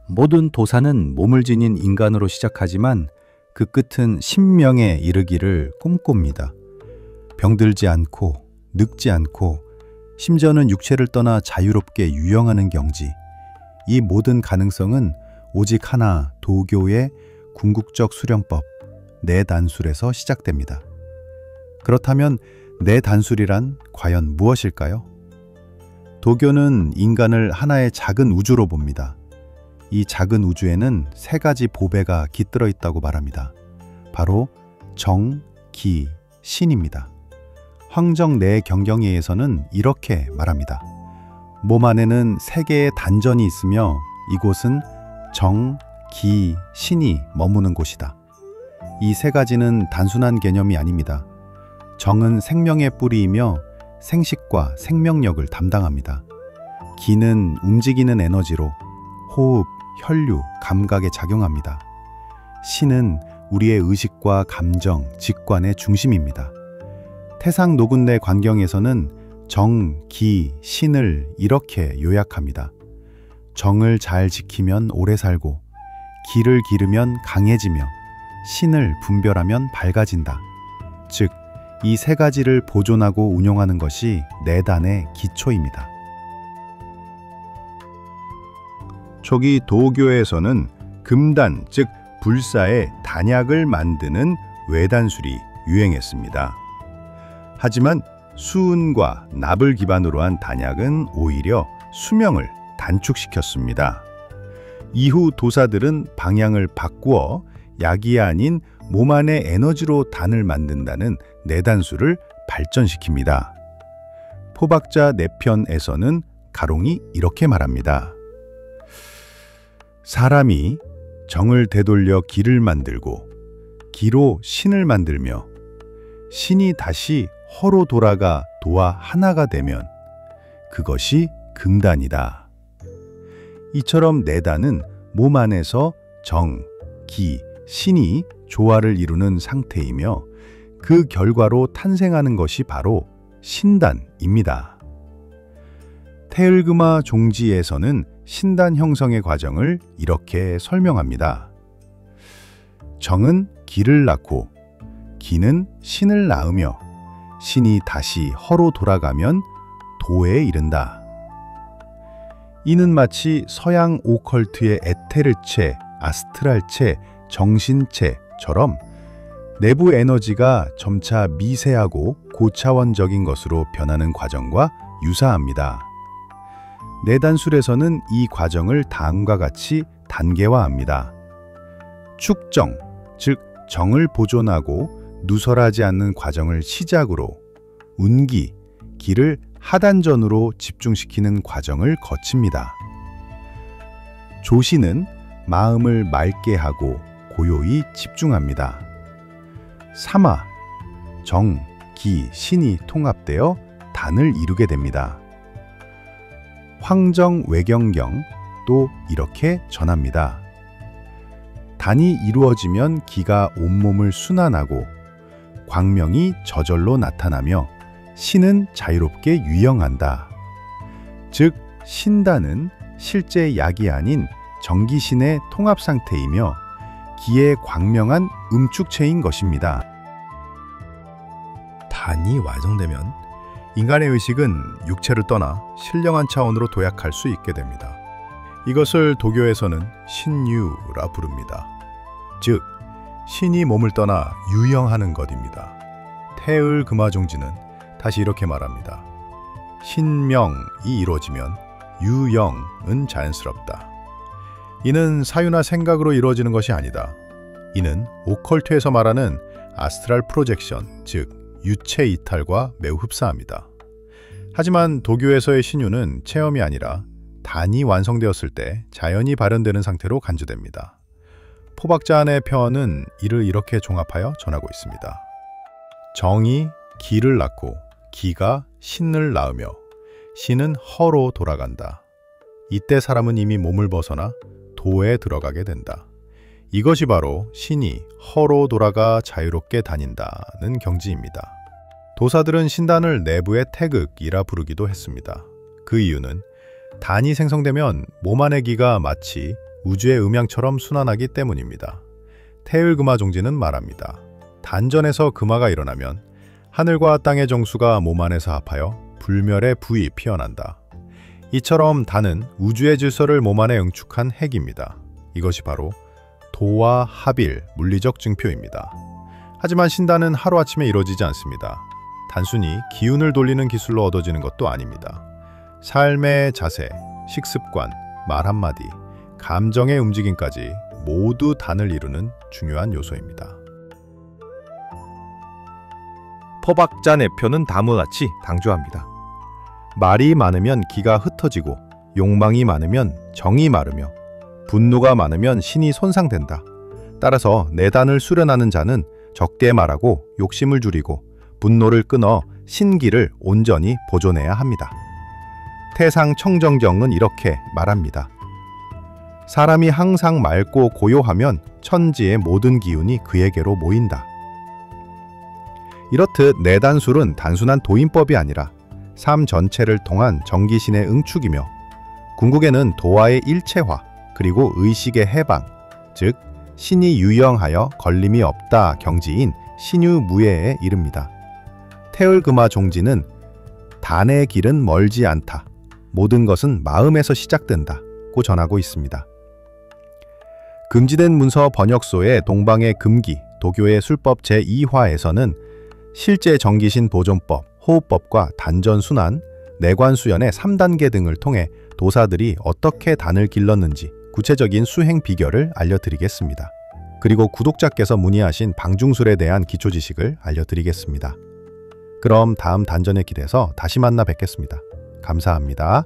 모든 도사는 몸을 지닌 인간으로 시작하지만 그 끝은 신명에 이르기를 꿈꿉니다. 병들지 않고 늙지 않고 심지어는 육체를 떠나 자유롭게 유영하는 경지. 이 모든 가능성은 오직 하나 도교의 궁극적 수령법 내단술에서 시작됩니다. 그렇다면 내단술이란 과연 무엇일까요? 도교는 인간을 하나의 작은 우주로 봅니다. 이 작은 우주에는 세 가지 보배가 깃들어 있다고 말합니다. 바로 정, 기, 신입니다. 황정 내 경경에서는 이렇게 말합니다. 몸 안에는 세 개의 단전이 있으며 이곳은 정, 기, 신이 머무는 곳이다. 이 세 가지는 단순한 개념이 아닙니다. 정은 생명의 뿌리이며 생식과 생명력을 담당합니다. 기는 움직이는 에너지로 호흡, 혈류, 감각에 작용합니다. 신은 우리의 의식과 감정, 직관의 중심입니다. 태상 노근내 관경에서는 정, 기, 신을 이렇게 요약합니다. 정을 잘 지키면 오래 살고, 기를 기르면 강해지며, 신을 분별하면 밝아진다. 즉, 이 세 가지를 보존하고 운용하는 것이 내단의 기초입니다. 초기 도교에서는 금단, 즉 불사의 단약을 만드는 외단술이 유행했습니다. 하지만 수은과 납을 기반으로 한 단약은 오히려 수명을 단축시켰습니다. 이후 도사들은 방향을 바꾸어 약이 아닌 몸 안의 에너지로 단을 만든다는 내단술을 발전시킵니다. 포박자 내편에서는 가롱이 이렇게 말합니다. 사람이 정을 되돌려 기를 만들고 기로 신을 만들며 신이 다시 허로 돌아가 도와 하나가 되면 그것이 금단이다. 이처럼 내단은 몸 안에서 정, 기, 신이 조화를 이루는 상태이며 그 결과로 탄생하는 것이 바로 신단입니다. 태을금화 종지에서는 신단 형성의 과정을 이렇게 설명합니다. 정은 기를 낳고 기는 신을 낳으며 신이 다시 허로 돌아가면 도에 이른다. 이는 마치 서양 오컬트의 에테르체, 아스트랄체, 정신체처럼 내부 에너지가 점차 미세하고 고차원적인 것으로 변하는 과정과 유사합니다. 내단술에서는 이 과정을 다음과 같이 단계화합니다. 축정, 즉 정을 보존하고 누설하지 않는 과정을 시작으로 운기, 기를 하단전으로 집중시키는 과정을 거칩니다. 조시는 마음을 맑게 하고 고요히 집중합니다. 삼화, 정, 기, 신이 통합되어 단을 이루게 됩니다. 황정 외경경 또 이렇게 전합니다. 단이 이루어지면 기가 온몸을 순환하고 광명이 저절로 나타나며 신은 자유롭게 유영한다. 즉 신단은 실제 약이 아닌 정기신의 통합 상태이며 기의 광명한 음축체인 것입니다. 단이 완성되면 인간의 의식은 육체를 떠나 신령한 차원으로 도약할 수 있게 됩니다. 이것을 도교에서는 신유라 부릅니다. 즉, 신이 몸을 떠나 유영하는 것입니다. 태을금화종지는 다시 이렇게 말합니다. 신명이 이루어지면 유영은 자연스럽다. 이는 사유나 생각으로 이루어지는 것이 아니다. 이는 오컬트에서 말하는 아스트랄 프로젝션, 즉 유체 이탈과 매우 흡사합니다. 하지만 도교에서의 신유는 체험이 아니라 단이 완성되었을 때 자연히 발현되는 상태로 간주됩니다. 포박자 안의 편은 이를 이렇게 종합하여 전하고 있습니다. 정이 기를 낳고 기가 신을 낳으며 신은 허로 돌아간다. 이때 사람은 이미 몸을 벗어나 도에 들어가게 된다. 이것이 바로 신이 허로 돌아가 자유롭게 다닌다는 경지입니다. 도사들은 신단을 내부의 태극이라 부르기도 했습니다. 그 이유는 단이 생성되면 몸 안의 기가 마치 우주의 음양처럼 순환하기 때문입니다. 태을금화종지는 말합니다. 단전에서 금화가 일어나면 하늘과 땅의 정수가 몸 안에서 합하여 불멸의 부이 피어난다. 이처럼 단은 우주의 질서를 몸 안에 응축한 핵입니다. 이것이 바로 도와 합일 물리적 증표입니다. 하지만 신단은 하루아침에 이루어지지 않습니다. 단순히 기운을 돌리는 기술로 얻어지는 것도 아닙니다. 삶의 자세, 식습관, 말 한마디, 감정의 움직임까지 모두 단을 이루는 중요한 요소입니다. 포박자 내표는 다음같이 강조합니다. 말이 많으면 기가 흩어지고 욕망이 많으면 정이 마르며 분노가 많으면 신이 손상된다. 따라서 내단을 수련하는 자는 적게 말하고 욕심을 줄이고 분노를 끊어 신기를 온전히 보존해야 합니다. 태상 청정경은 이렇게 말합니다. 사람이 항상 맑고 고요하면 천지의 모든 기운이 그에게로 모인다. 이렇듯 내단술은 단순한 도인법이 아니라 삶 전체를 통한 정기신의 응축이며 궁극에는 도와의 일체화 그리고 의식의 해방, 즉 신이 유영하여 걸림이 없다 경지인 신유무예에 이릅니다. 태을금화종지는 단의 길은 멀지 않다. 모든 것은 마음에서 시작된다고 전하고 있습니다. 금지된 문서 번역소의 동방의 금기, 도교의 술법 제2화에서는 실제 정기신 보존법, 호흡법과 단전순환, 내관수연의 3단계 등을 통해 도사들이 어떻게 단을 길렀는지 구체적인 수행 비결을 알려드리겠습니다. 그리고 구독자께서 문의하신 방중술에 대한 기초 지식을 알려드리겠습니다. 그럼 다음 단전의 길에서 다시 만나 뵙겠습니다. 감사합니다.